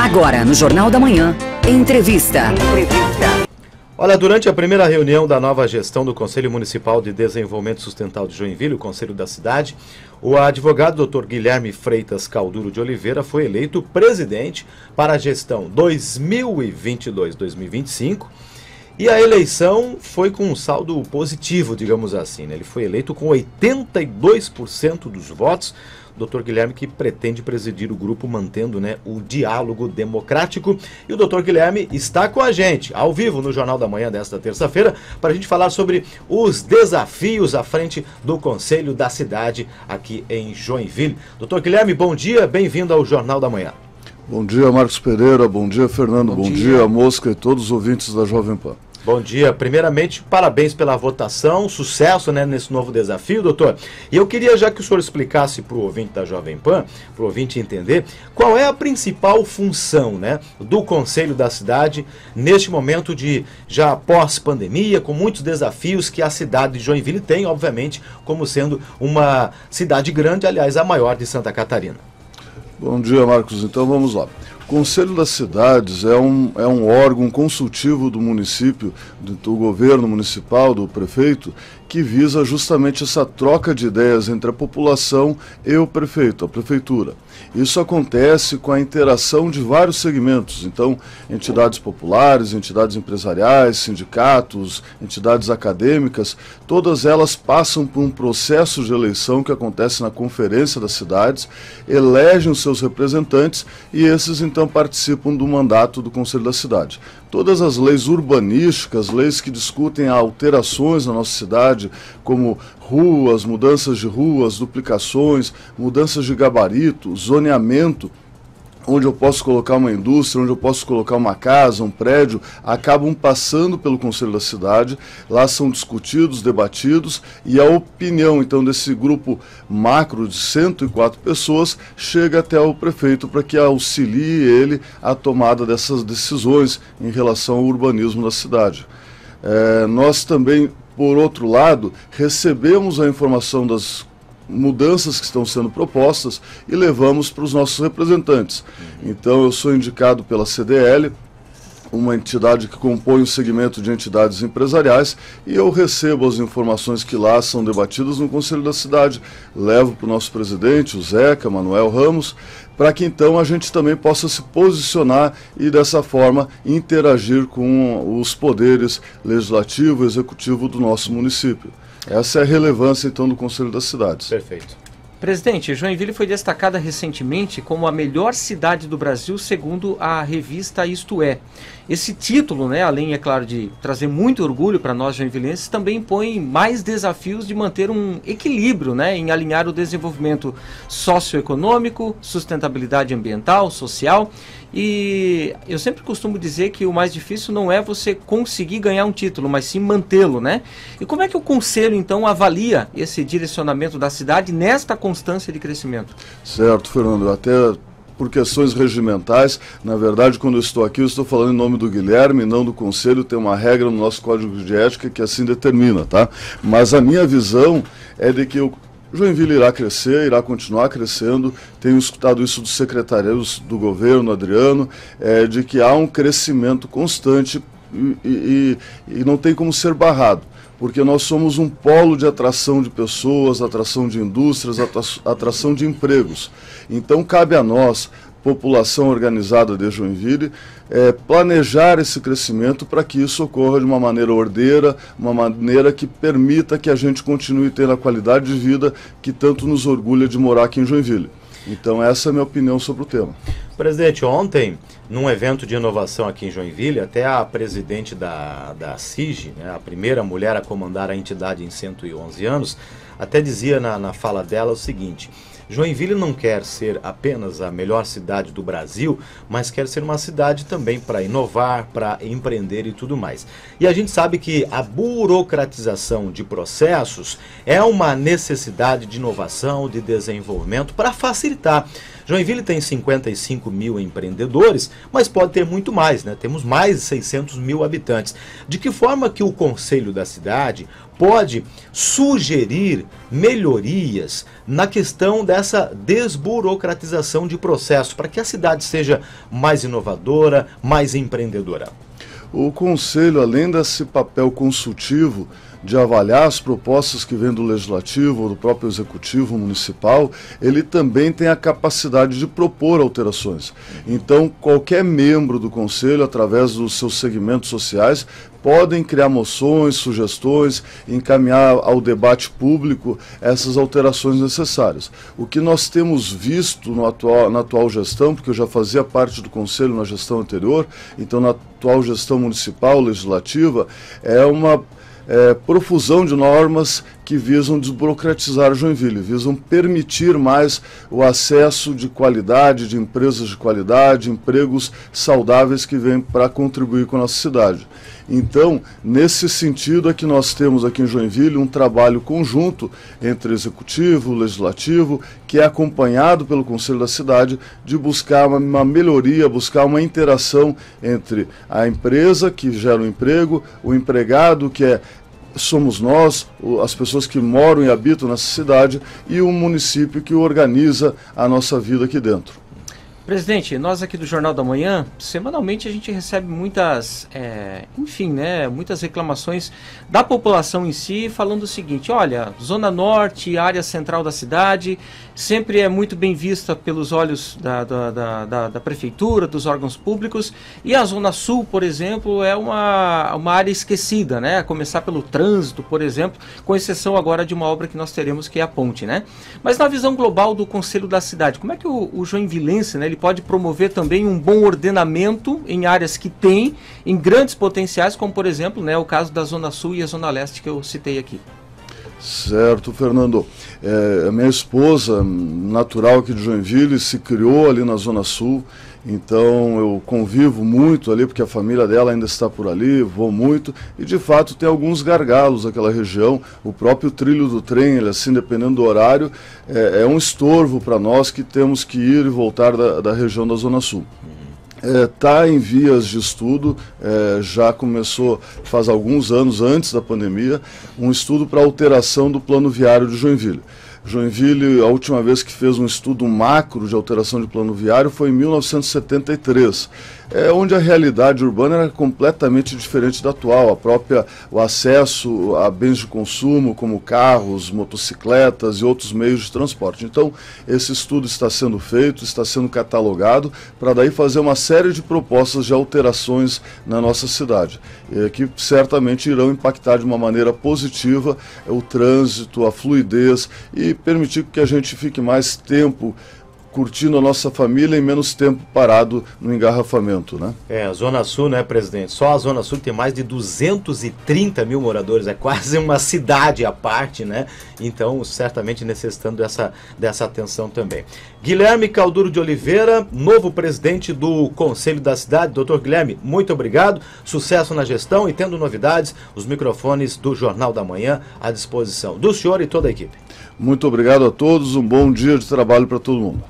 Agora, no Jornal da Manhã, entrevista. Olha, durante a primeira reunião da nova gestão do Conselho Municipal de Desenvolvimento Sustentável de Joinville, o Conselho da Cidade, o advogado Dr. Guilherme Freitas Calduro de Oliveira foi eleito presidente para a gestão 2022-2025 e a eleição foi com um saldo positivo, digamos assim, né? Ele foi eleito com 82% dos votos. Dr. Guilherme que pretende presidir o grupo mantendo, né, o diálogo democrático. E o Dr. Guilherme está com a gente, ao vivo, no Jornal da Manhã desta terça-feira, para a gente falar sobre os desafios à frente do Conselho da Cidade aqui em Joinville. Dr. Guilherme, bom dia, bem-vindo ao Jornal da Manhã. Bom dia, Marcos Pereira, bom dia, Fernando, bom dia, Mosca e todos os ouvintes da Jovem Pan. Bom dia. Primeiramente, parabéns pela votação, sucesso, né, nesse novo desafio, doutor. E eu queria já que o senhor explicasse para o ouvinte da Jovem Pan, para o ouvinte entender, qual é a principal função, né, do Conselho da Cidade neste momento de já pós-pandemia, com muitos desafios que a cidade de Joinville tem, obviamente, como sendo uma cidade grande, aliás, a maior de Santa Catarina. Bom dia, Marcos. Então vamos lá. O Conselho das Cidades é um órgão consultivo do município, do governo municipal, do prefeito, que visa justamente essa troca de ideias entre a população e o prefeito, a prefeitura. Isso acontece com a interação de vários segmentos, então entidades populares, entidades empresariais, sindicatos, entidades acadêmicas, todas elas passam por um processo de eleição que acontece na Conferência das Cidades, elegem os seus representantes e esses então participam do mandato do Conselho da Cidade. Todas as leis urbanísticas, leis que discutem alterações na nossa cidade, como ruas, mudanças de ruas, duplicações, mudanças de gabarito, zoneamento, onde eu posso colocar uma indústria, onde eu posso colocar uma casa, um prédio, acabam passando pelo Conselho da Cidade, lá são discutidos, debatidos, e a opinião, então, desse grupo macro de 104 pessoas chega até o prefeito para que auxilie ele a tomada dessas decisões em relação ao urbanismo da cidade. Nós também, por outro lado, recebemos a informação das mudanças que estão sendo propostas e levamos para os nossos representantes. Então eu sou indicado pela CDL, uma entidade que compõe o segmento de entidades empresariais, e eu recebo as informações que lá são debatidas no Conselho da Cidade, levo para o nosso presidente, o Zeca, Manuel Ramos, para que então a gente também possa se posicionar e dessa forma interagir com os poderes legislativo e executivo do nosso município. Essa é a relevância, então, do Conselho das Cidades. Perfeito. Presidente, Joinville foi destacada recentemente como a melhor cidade do Brasil, segundo a revista Isto É. Esse título, né, além, é claro, de trazer muito orgulho para nós joinvilenses, também põe mais desafios de manter um equilíbrio, né, em alinhar o desenvolvimento socioeconômico, sustentabilidade ambiental, social. E eu sempre costumo dizer que o mais difícil não é você conseguir ganhar um título, mas sim mantê-lo, né? E como é que o Conselho, então, avalia esse direcionamento da cidade nesta constância de crescimento? Certo, Fernando. Até por questões regimentais, na verdade, quando eu estou aqui, eu estou falando em nome do Guilherme, não do Conselho. Tem uma regra no nosso Código de Ética que assim determina, tá? Mas a minha visão é de que o Joinville irá crescer, irá continuar crescendo. Tenho escutado isso dos secretários do governo, Adriano, de que há um crescimento constante e não tem como ser barrado, porque nós somos um polo de atração de pessoas, atração de indústrias, atração de empregos. Então cabe a nós, população organizada de Joinville, planejar esse crescimento para que isso ocorra de uma maneira ordeira, uma maneira que permita que a gente continue tendo a qualidade de vida que tanto nos orgulha de morar aqui em Joinville. Então essa é a minha opinião sobre o tema. Presidente, ontem, num evento de inovação aqui em Joinville, até a presidente da CIG, né, a primeira mulher a comandar a entidade em 111 anos, até dizia na fala dela o seguinte: Joinville não quer ser apenas a melhor cidade do Brasil, mas quer ser uma cidade também para inovar, para empreender e tudo mais. E a gente sabe que a burocratização de processos é uma necessidade de inovação, de desenvolvimento para facilitar Joinville tem 55 mil empreendedores, mas pode ter muito mais, né? Temos mais de 600 mil habitantes. De que forma que o Conselho da cidade pode sugerir melhorias na questão dessa desburocratização de processo, para que a cidade seja mais inovadora, mais empreendedora? O Conselho, além desse papel consultivo de avaliar as propostas que vêm do Legislativo ou do próprio Executivo Municipal, ele também tem a capacidade de propor alterações. Então, qualquer membro do Conselho, através dos seus segmentos sociais, podem criar moções, sugestões, encaminhar ao debate público essas alterações necessárias. O que nós temos visto na atual gestão, porque eu já fazia parte do Conselho na gestão anterior, então na atual gestão municipal, legislativa, é uma profusão de normas que visam desburocratizar Joinville, visam permitir mais o acesso de qualidade, de empresas de qualidade, empregos saudáveis que vêm para contribuir com a nossa cidade. Então, nesse sentido é que nós temos aqui em Joinville um trabalho conjunto entre Executivo, Legislativo, que é acompanhado pelo Conselho da Cidade, de buscar uma melhoria, buscar uma interação entre a empresa que gera o emprego, o empregado que somos nós, as pessoas que moram e habitam nessa cidade, e o município que organiza a nossa vida aqui dentro. Presidente, nós aqui do Jornal da Manhã, semanalmente a gente recebe muitas, muitas reclamações da população em si, falando o seguinte: olha, Zona Norte, área central da cidade, sempre é muito bem vista pelos olhos da Prefeitura, dos órgãos públicos, e a Zona Sul, por exemplo, é uma área esquecida, né? A começar pelo trânsito, por exemplo, com exceção agora de uma obra que nós teremos, que é a ponte, né? Mas na visão global do Conselho da Cidade, como é que o joinvilense, né, ele pode promover também um bom ordenamento em áreas que tem, em grandes potenciais, como por exemplo, né, o caso da Zona Sul e a Zona Leste que eu citei aqui? Certo, Fernando. A minha esposa, natural aqui de Joinville, se criou ali na Zona Sul, então eu convivo muito ali, porque a família dela ainda está por ali, vou muito, e de fato tem alguns gargalos naquela região. O próprio trilho do trem, ele, assim, dependendo do horário, é um estorvo para nós que temos que ir e voltar da região da Zona Sul. Está em vias de estudo, já começou faz alguns anos, antes da pandemia, um estudo para alteração do plano viário de Joinville. Joinville, a última vez que fez um estudo macro de alteração de plano viário foi em 1973, onde a realidade urbana era completamente diferente da atual. O acesso a bens de consumo, como carros, motocicletas e outros meios de transporte. Então, esse estudo está sendo feito, está sendo catalogado, para daí fazer uma série de propostas de alterações na nossa cidade, que certamente irão impactar de uma maneira positiva o trânsito, a fluidez e permitir que a gente fique mais tempo curtindo a nossa família e menos tempo parado no engarrafamento, né? A Zona Sul, né, presidente? Só a Zona Sul tem mais de 230 mil moradores, é quase uma cidade à parte, né? Então, certamente necessitando dessa atenção também. Guilherme Calduro de Oliveira, novo presidente do Conselho da Cidade. Doutor Guilherme, muito obrigado, sucesso na gestão, e tendo novidades, os microfones do Jornal da Manhã à disposição do senhor e toda a equipe. Muito obrigado a todos, um bom dia de trabalho para todo mundo.